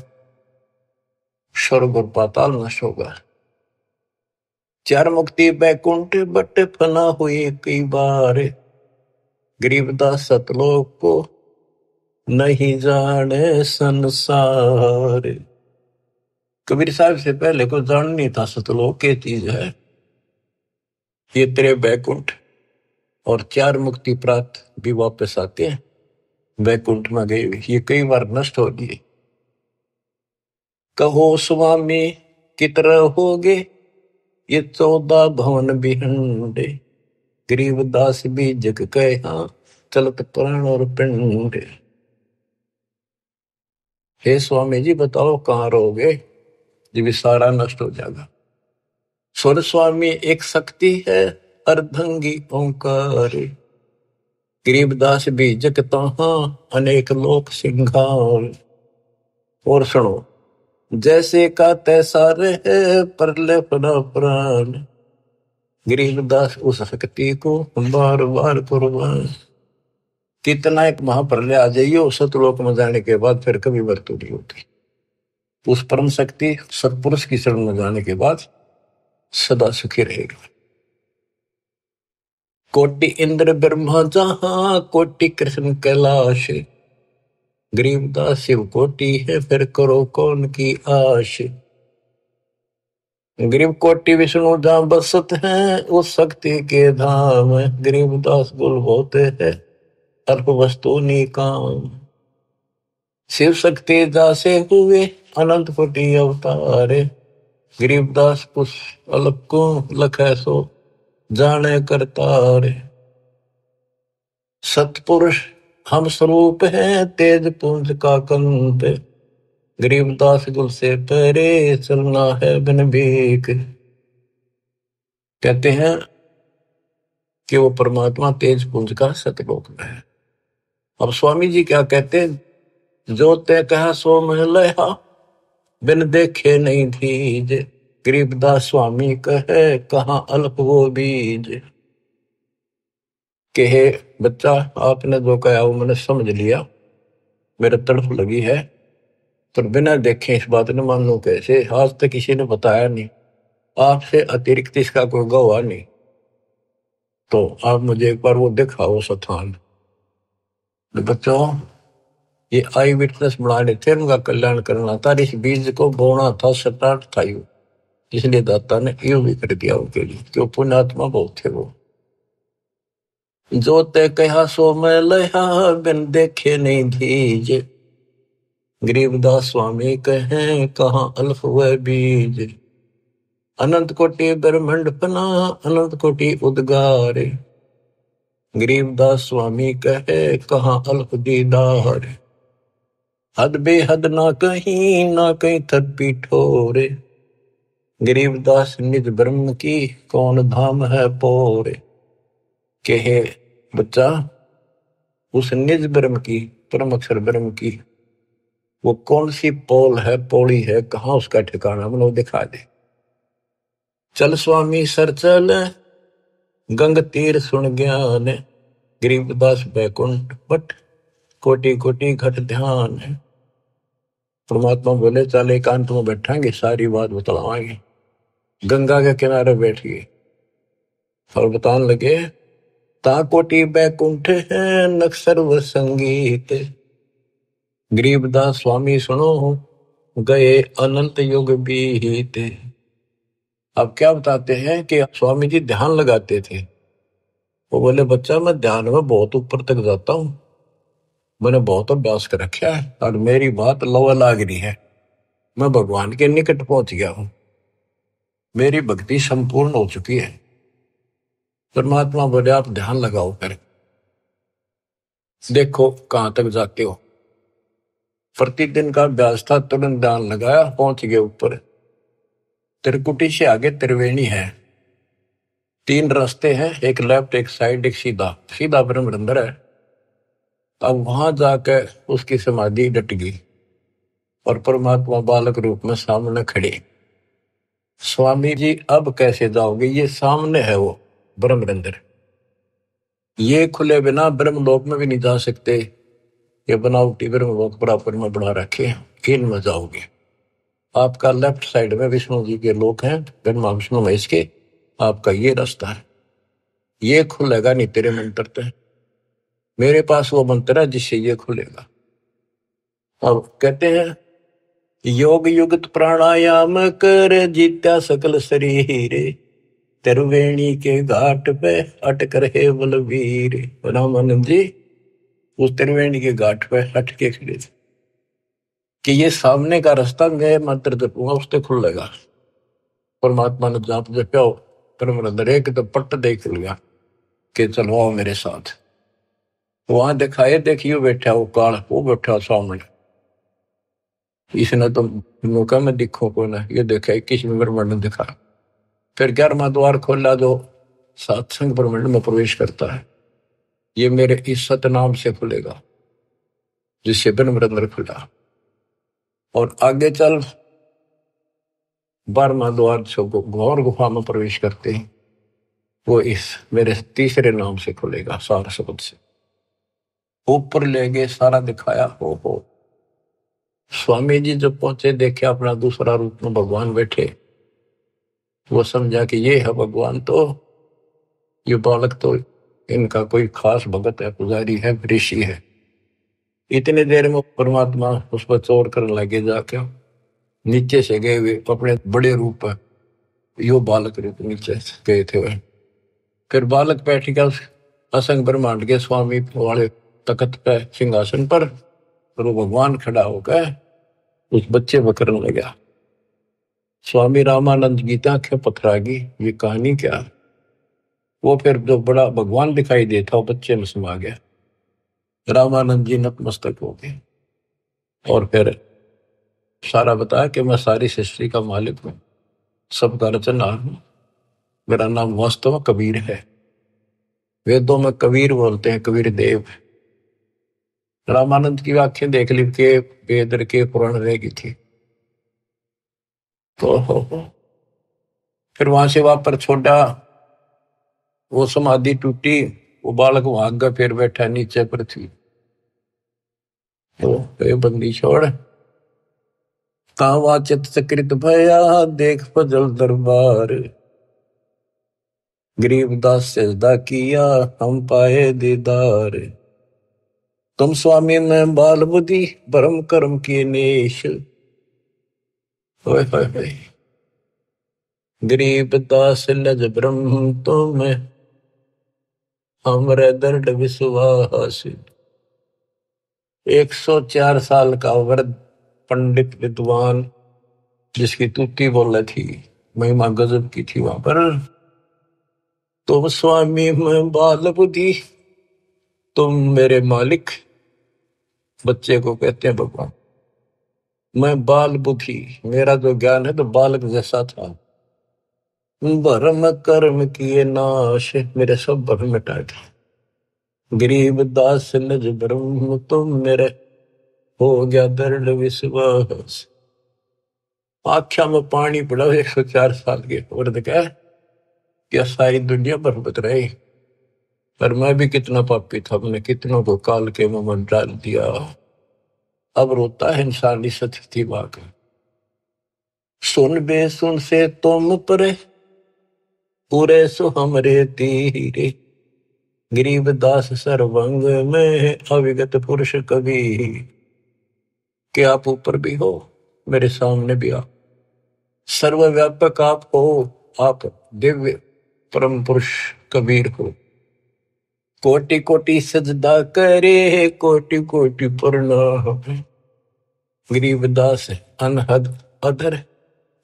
Speaker 1: स्वर्ग और पाताल नष्ट होगा। चार मुक्ति बैकुंठ बट फना हुई कई बार, गरीबदास सतलोक को नहीं जाने संसार। कबीर साहब से पहले को जान नहीं था सतलोक के चीज है। ये तेरे बैकुंठ और चार मुक्ति प्राप्त भी वापस आते हैं, बैकुंठ में गए ये कई बार नष्ट हो गए। कहो स्वामी कितर होगे ये 14 भवन बिहंडे, गरीबदास भी जग कहा चलत प्राण और पिंड। हे स्वामी जी बताओ कहाँ रहोगे जब सारा नष्ट हो जाएगा। स्वर स्वामी एक शक्ति है अर्धंगी ओंकार, गरीबदास भी जग तहाँ अनेक लोक सिंगार। और सुनो, जैसे का तैसा रहे परले पड़ा प्राण, गरीबदास उस शक्ति को बार बार कुर्बान। कितना एक महाप्रलय आ जाइए सतलोक में जाने के बाद फिर कभी मृत्यु नहीं होती। उस परम शक्ति सतपुरुष की शरण में जाने के बाद सदा सुखी रहेगा। कोटि इंद्र ब्रह्मा जहां कोटि कृष्ण कैलाश, गरीबदास शिव कोटि है फिर करो कौन की आश। गरीब कोटि विष्णु जहां बसत हैं उस शक्ति के धाम, गरीबदास गुल होते हैं अल्प वस्तु निकाम। शिव शक्ति दासे हुए अनंत कोटि अवतारे, गरीबदास कुछ अल्प को लखै सो जाने करतारे। सतपुरुष हम स्वरूप हैं तेज पुंज का कंत, गरीबदास गुल से परे चलना है बिन भीख। कहते हैं कि वो परमात्मा तेज पुंज का सतलोक में है। अब स्वामी जी क्या कहते हैं, जो तय कहा सो मह लया बिन देखे नहीं धीज, गरीबदास स्वामी कहे कहाँ अल्प वो बीज। कहे बच्चा आपने जो कहा वो मैंने समझ लिया, मेरे तड़फ लगी है, पर बिना देखे इस बात ने मान लो कैसे। आज तक किसी ने बताया नहीं, आपसे अतिरिक्त इसका कोई गवाह नहीं, तो आप मुझे एक बार वो दिखाओ स्थान। बच्चों ये आई विटनेस बनाने थे, उनका कल्याण करना था, इस बीज को बोना था, स्टार्ट था यू। इसलिए दाता ने यो भी कर दिया उनके लिए, क्यों पुण्यात्मा बहुत थे वो। जो ते कहा सो मैं लया, बिन देखे नहीं धीज। गरीबदास स्वामी कहें कहाँ अल्फ व बीज। अनंत कोटि ब्रह्मंड पना, अनंत कोटि उद्गार। गरीबदास स्वामी कहे कहाँ अल्प दीदार। हद बेहद ना कहीं थप्पी ठोरे। गरीबदास निज ब्रह्म की, कौन धाम है पोरे। कहे बच्चा, उस निज ब्रह्म की, परम अक्षर ब्रह्म की वो कौन सी पोल है, पौड़ी है, कहाँ उसका ठिकाना, मतलब दिखा दे। चल स्वामी सर चल, गंग तीर सुन ज्ञान। गरीबदास बैकुंठ बट, कोटि कोटि घट ध्यान। परमात्मा बोले चल एकांत में बैठांगे, सारी बात बतलावांगे। गंगा के किनारे बैठ गए और बताने लगे, ता कोटि बैकुंठ है नक्सर व संगीत। गरीबदास स्वामी सुनो, गए अनंत युग बीत। अब क्या बताते हैं कि स्वामी जी ध्यान लगाते थे। वो बोले बच्चा मैं ध्यान में बहुत ऊपर तक जाता हूँ, मैंने बहुत अभ्यास कर रखा है और मेरी बात लवा लाग रही है, मैं भगवान के निकट पहुंच गया हूं, मेरी भक्ति संपूर्ण हो चुकी है। परमात्मा बोले आप ध्यान लगाओ, कर देखो कहां तक जाते हो। प्रतिदिन का अभ्यास था, तुरंत ध्यान लगाया, पहुंच गए ऊपर। त्रिकुटी से आगे त्रिवेणी है, 3 रास्ते हैं, एक लेफ्ट एक साइड एक सीधा, सीधा ब्रह्म अंदर है। अब वहां जाकर उसकी समाधि डट गई और परमात्मा बालक रूप में सामने खड़े। स्वामी जी अब कैसे जाओगे, ये सामने है वो ब्रह्म अंदर, ये खुले बिना ब्रह्मलोक में भी नहीं जा सकते। ये बनावटी ब्रह्मलोक बराबर में बना रखे हैं, इनमें जाओगे। आपका लेफ्ट साइड में विष्णु जी के लोक हैं, ब्रह्मा विष्णु महेश के, आपका ये रास्ता है, ये खुलेगा नहीं तेरे मंत्र पे। मेरे पास वो मंत्र है जिससे ये खुलेगा। अब कहते हैं योग युक्त प्राणायाम कर, जीत्या सकल शरीर। त्रिवेणी के घाट पे अटक रहे बलवीर। रामानंद जी उस त्रिवेणी के घाट पे हट के खड़े थे कि ये सामने का रास्ता मैं मंत्र जपूंगा उससे खुलेगा। परमात्मा ने जाप जपा, परम एक तो पट्ट देख लिया कि चलो आओ मेरे साथ। वहां दिखाए, देखियो बैठा वो काल, वो बैठा सामने। इसने तो मौका में दिखो को ना, ये देखा 21 ब्रह्मांड ने दिखा। फिर 11वां द्वार खोला जो सत्संग ब्रह्मांड में प्रवेश करता है, ये मेरे इस सतनाम से खुलेगा, जिससे ब्रह्म खुला। और आगे चल 12वां द्वार से घोर गुफा में प्रवेश करते हैं, वो इस मेरे तीसरे नाम से खुलेगा, सार शब्द से। ऊपर ले गए, सारा दिखाया। हो स्वामी जी जब पहुंचे, देखे अपना दूसरा रूप में भगवान बैठे। वो समझा कि ये है भगवान, तो ये बालक तो इनका कोई खास भगत है, पुजारी है, ऋषि है। इतने देर में परमात्मा उस पर चोर करने लगे, जाके नीचे से गए हुए अपने बड़े रूप है, यो बालक रूप नीचे गए थे वह। फिर बालक बैठ गया उस असंग ब्रह्मांड के स्वामी वाले तख्त पे, सिंहासन पर, और वो भगवान खड़ा होकर उस बच्चे पर करने लगा। स्वामी रामानंद की आंखें पथरागी, ये कहानी क्या। वो फिर जो बड़ा भगवान दिखाई देता वो बच्चे में समा गया। रामानंद जी नतमस्तक हो गए और फिर सारा बताया कि मैं सारी सृष्टि का मालिक हूं, सबका रचनहार हूं, मेरा नाम वास्तव में कबीर है। वेदों में कबीर बोलते हैं, कबीर देव। रामानंद की आंखें देख ली के वेद के पुराण रहेगी थी। तो फिर वहां से वापस छोड़ा, वो समाधि टूटी, वो बालक वहां गया, फिर बैठा नीचे पृथ्वी। तो बंदी छोड़, कावा चित सकृत भया, देख फजल दरबार। गरीबदास सजदा किया, हम पाए दीदार। तुम स्वामी में बाल बुद्धि, भरम कर्म किए नेश। होए होए होए। गरीब दास लज ब्रह्म तुम हमरे दर्द विश्वास। 104 साल का वृद्ध पंडित विद्वान जिसकी तुति बोल थी, महिमा गजब की थी वहां पर। तुम स्वामी मैं बाल बुद्धि, तुम मेरे मालिक। बच्चे को कहते हैं भगवान। मैं बाल बुद्धि, मेरा जो ज्ञान है तो बालक जैसा था। भरम कर्म किए नाश, मेरे सब भरम मिटाए थे। गरीब दास निज ब्रह्म तुम मेरे, हो गया दृढ़ विश्वास। आख्या में पानी पड़ा 104 साल के वृद्ध का, क्या सारी दुनिया बरबत रही। पर मैं भी कितना पापी था, मैंने कितनों को काल के मुंह में डाल दिया। अब रोता है इंसानी स्थिति वाक। सुन बे सुन से तुम परे, पूरे सो हमरे तीरे। गरीब दास सर्वंग में अविगत पुरुष कवि। कि आप ऊपर भी हो, मेरे सामने भी आप, सर्वव्यापक आप हो, आप दिव्य परम पुरुष कबीर हो। कोटि कोटि सजदा करे, कोटि कोटि प्रणाम। गरीबदास अनहद अधर,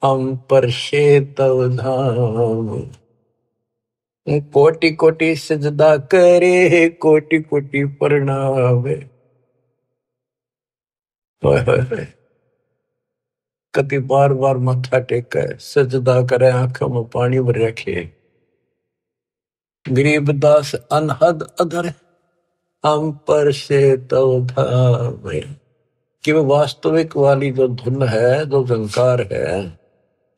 Speaker 1: हम पर तव धाम। कोटि कोटि सजदा करे, कोटि कोटि प्रणाम। कति बार बार मत्था टेके सजदा करे, आंखों में पानी भर रखे। गरीबदास अनहद अधर, हम पर तव धाम। कि वो वास्तविक वाली जो धुन है, जो झंकार है,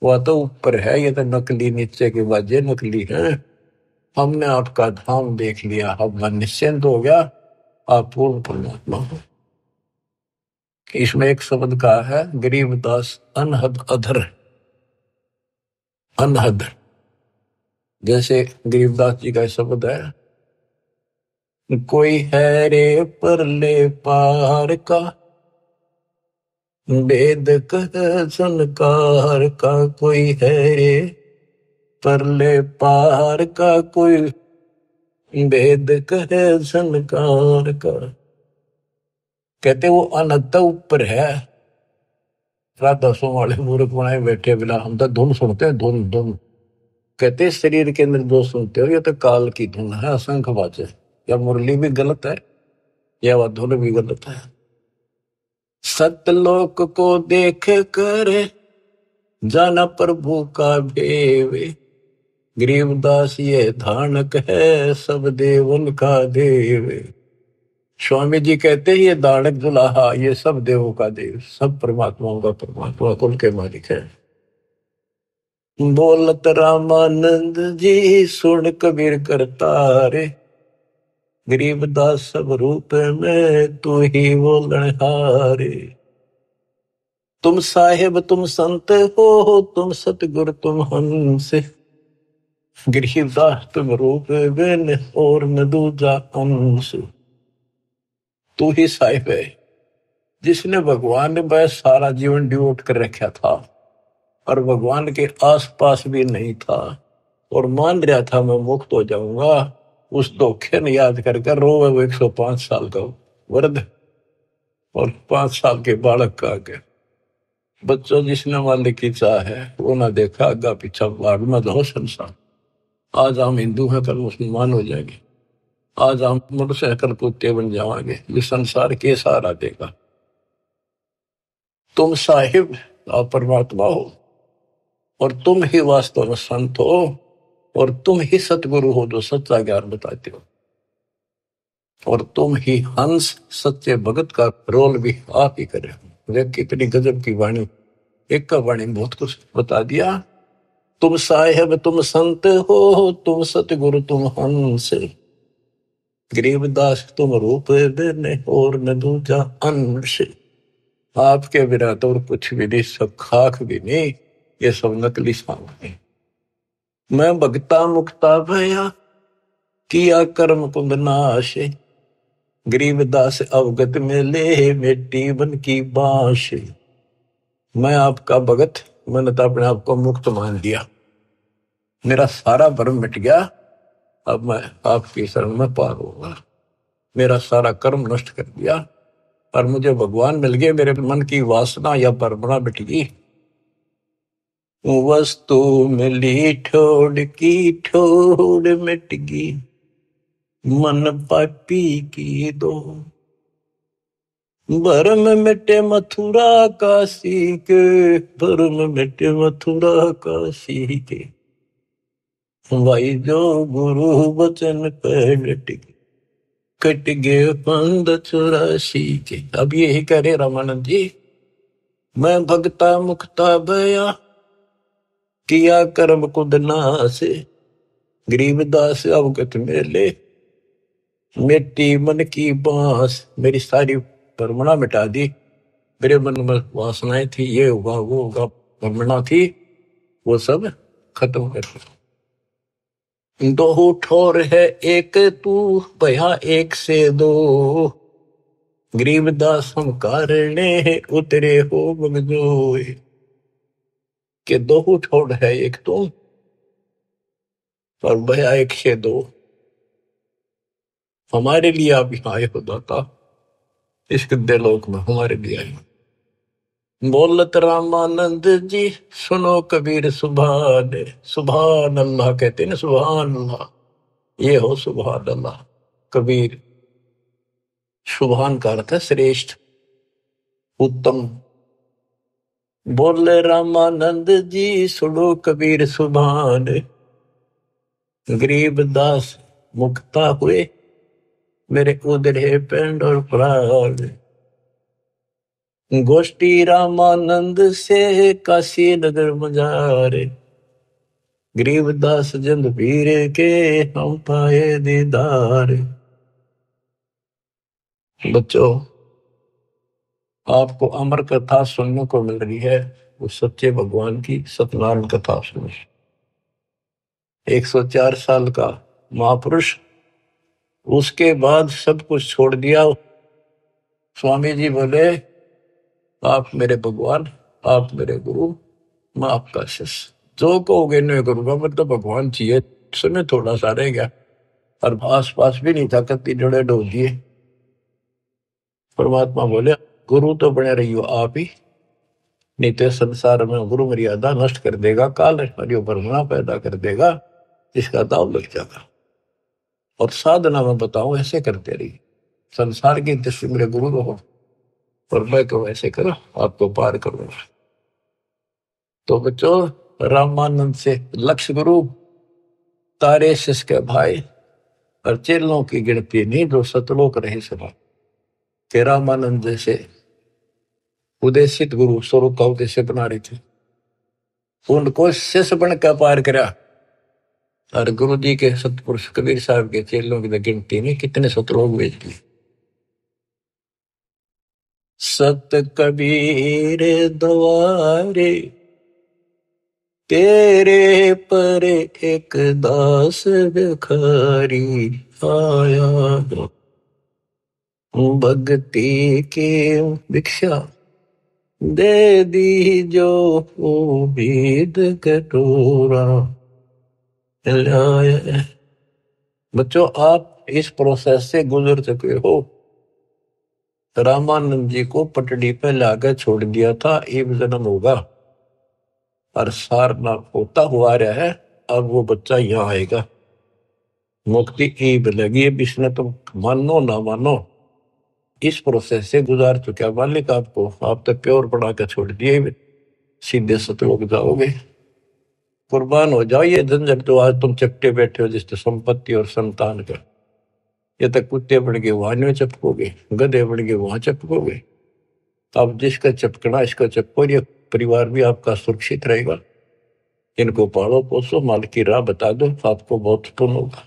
Speaker 1: वह तो ऊपर है, ये तो नकली नीचे के बाजे नकली है। हमने आपका धाम देख लिया, अब मन निश्चिंत हो गया, आप पूर्ण परमात्मा हो। इसमें एक शब्द का है गरीबदास अनहद अधर। अनहद जैसे गरीबदास जी का शब्द है, कोई है रे परले पार का, वेद कह संकार का। कोई है रे परले पार का, कोई वेद कहे संकार का। कहते वो अनंत ऊपर है। राधा सो वाले मूर्ख बनाए बैठे बिना, हम तो धुन सुनते हैं, धुन धुन। कहते शरीर के अंदर जो सुनते हो ये तो काल की धुन है, असंख बाजे। या मुरली भी गलत है, या वह धुन भी गलत है। सतलोक को देख कर जाना प्रभु का भेवे। गरीबदास ये धानक है, सब देवन का देव। स्वामी जी कहते हैं ये दानक दुलाहा, ये सब देवों का देव, सब परमात्माओं का परमात्मा, कुल के मालिक है। बोलत रामानंद जी सुन कबीर करतारे, गरीबदास सब रूप में तू ही बोलनहारे। तुम साहेब तुम संत हो, तुम सतगुरु तुम हंस। गरीबदास तुम रूप बिन और न दूजा अंश। तू ही साहिब है जिसने भगवान ने बस सारा जीवन डिवोट कर रखा था और भगवान के आसपास भी नहीं था और मान रहा था मैं मुक्त हो जाऊंगा। उस धोखे ने याद कर रोवे वो 105 साल का वृद्ध और 5 साल के बालक का आगे। बच्चों जिसने मालिक की चाह है वो ना देखा आगा पीछा, भाग में दो संसार। आज हम हिंदू हैं, कल मुसलमान हो जाएंगे। आज हम मोटरसाइकिल कुत्ते बन जाएंगे, ये संसार के सहारा देगा। तुम साहिब आप परमात्मा हो और तुम ही वास्तव में संत हो और तुम ही सतगुरु हो जो सच्चा ज्ञान बताते हो और तुम ही हंस सच्चे भगत का रोल भी आप ही करे। कितनी गजब की वाणी, एक का वाणी बहुत कुछ बता दिया। तुम साहेब तुम संत हो, तुम सतगुरु तुम हंस। गरीबदास तुम रूप देने और न दूजा अंश। आपके बिना तो और कुछ भी नहीं, सब खाक भी नहीं, ये सब नकली सामान। मैं भगता मुक्ता भया किया कर्म कुंभ नाश। गरीबदास अवगत में ले मिट्टी बन की बांश। मैं आपका भगत, मैंने तो अपने आप को मुक्त मान लिया। मेरा सारा भरम मिट गया, अब मैं आपकी शरण में पार होगा। मेरा सारा कर्म नष्ट कर दिया और मुझे भगवान मिल गए। मेरे मन की वासना या परमना मिट गई। वस्तु मिली ठोड़ की ठोड़ मिट गई, मन पापी की दो। भरम मिटे मथुरा काशी के, भरम मिटे मथुरा काशी के, भाई जो गुरु वचन पे डट गए, कट गए पंद 84 के। अब यही कह रहे रामानंद जी, मैं भगता मुक्ता भया, किया कर्म कुद नासे, गरीबदास अवगत मेले, मिट्टी मन की बांस। मेरी सारी परमणा मिटा दी। मेरे मन में वासनाएं थी, ये होगा वो होगा, परमणा थी, वो सब खत्म कर दी। दो ठोर है एक तू, भया एक से दो, गरीबदास हम कारणे उतरे हो बगजोए। के दो ठोर है एक तू और भया एक से दो। हमारे लिए आप यहाँ आए हो दाता, इस गद्दे लोक में हमारे लिए आए। बोलत रामानंद जी सुनो कबीर सुभान, सुभान अल्लाह कहते ना, सुभान अल्लाह, ये हो सुभान अल्लाह। कबीर, सुभान का अर्थ है श्रेष्ठ, उत्तम। बोले रामानंद जी सुनो कबीर सुभान, गरीबदास मुक्ता हुए, मेरे उधरे पेंड और प्राण। गोष्ठी रामानंद से काशी नगर मजारे, गरीबदास जंद पीर के हम पाए दीदार। बच्चों, आपको अमर कथा सुनने को मिल रही है, उस सच्चे भगवान की सत्यनारायण कथा सुनी। 104 साल का महापुरुष, उसके बाद सब कुछ छोड़ दिया। स्वामी जी बोले, आप मेरे भगवान, आप मेरे गुरु, मैं आपका शिष्य, जो कहोगे नहीं करूंगा। मतलब भगवान चाहिए, समय थोड़ा सा रह गया और आस पास भी नहीं था, कत्ती जड़े डो दिए। परमात्मा बोले, गुरु तो बने रही हो आप ही, नहीं तो संसार में गुरु मर्यादा नष्ट कर देगा, काल परमना पैदा कर देगा, इसका दाव लग जाएगा। और साधना में बताऊं, ऐसे करते रही, संसार की दृष्टि मेरे गुरु रहो और मैं तो ऐसे करो, आपको पार करूंगा। तो बच्चों, रामानंद से लक्ष्य गुरु, तारे शिष्य के भाई और चेलों की गिनती नहीं जो सतलोक रहे सभा के। रामानंद जैसे उदेशित गुरु स्वरूप का उद्देश्य बना रहे थे, उनको शिष्य बन कर पार करा। और गुरु जी के सतपुरुष कबीर साहब के चेलों की गिनती नहीं, कितने सतलोक भेज दिए। सत कबीर द्वारे, तेरे पर एक दास भिखारी आया, भक्ति की भिक्षा दे दी जो उम्मीद कटोरा लाया। बच्चों, आप इस प्रोसेस से गुजर चुके हो। रामानंद जी को पटड़ी पे लाकर छोड़ दिया था, एक जन्म होगा और सारनाथ होता हुआ रहा है। अब वो बच्चा यहाँ आएगा, मुक्ति ईब लगी। अब इसने तो मानो ना मानो इस प्रोसेस से गुजार चुका मालिक आपको। आप तो प्योर बना कर छोड़ दिए, सीधे सतलोक जाओगे। कुर्बान हो जाओ ये झंझट जो आज तुम चपटे बैठे हो, जिससे संपत्ति और संतान का। ये तक कुत्ते बन के वहां नहीं चपकोगे, गधे बन के वहां चपकोगे। अब जिसका चपकना इसका चपको, ये परिवार भी आपका सुरक्षित रहेगा। इनको पालो पोसो, माल की राह बता दो, आपको बहुत पुण्य होगा।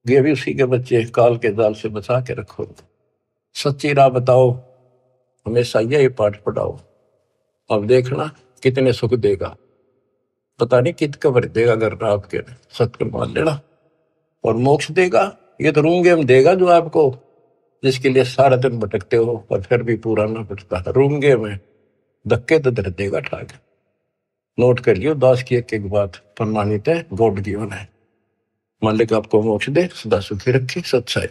Speaker 1: ये भी उसी के बच्चे, काल के जाल से बचा के रखो। सच्ची राह बताओ, हमेशा यही पाठ पढ़ाओ। अब देखना कितने सुख देगा, पता नहीं कित कबर देगा। अगर आपके सत्य मान लेना, और मोक्ष देगा, ये तो रूंगे में देगा जो आपको, जिसके लिए सारा दिन भटकते हो और फिर भी पूरा ना भटकता। रूंगे में धक्के तो दर देगा ठाक। नोट कर लियो दास की एक बात। प्रमाणित है, गॉड गिवन है। मालिक आपको मोक्ष दे, सदा सुखी रखे। सत्साई।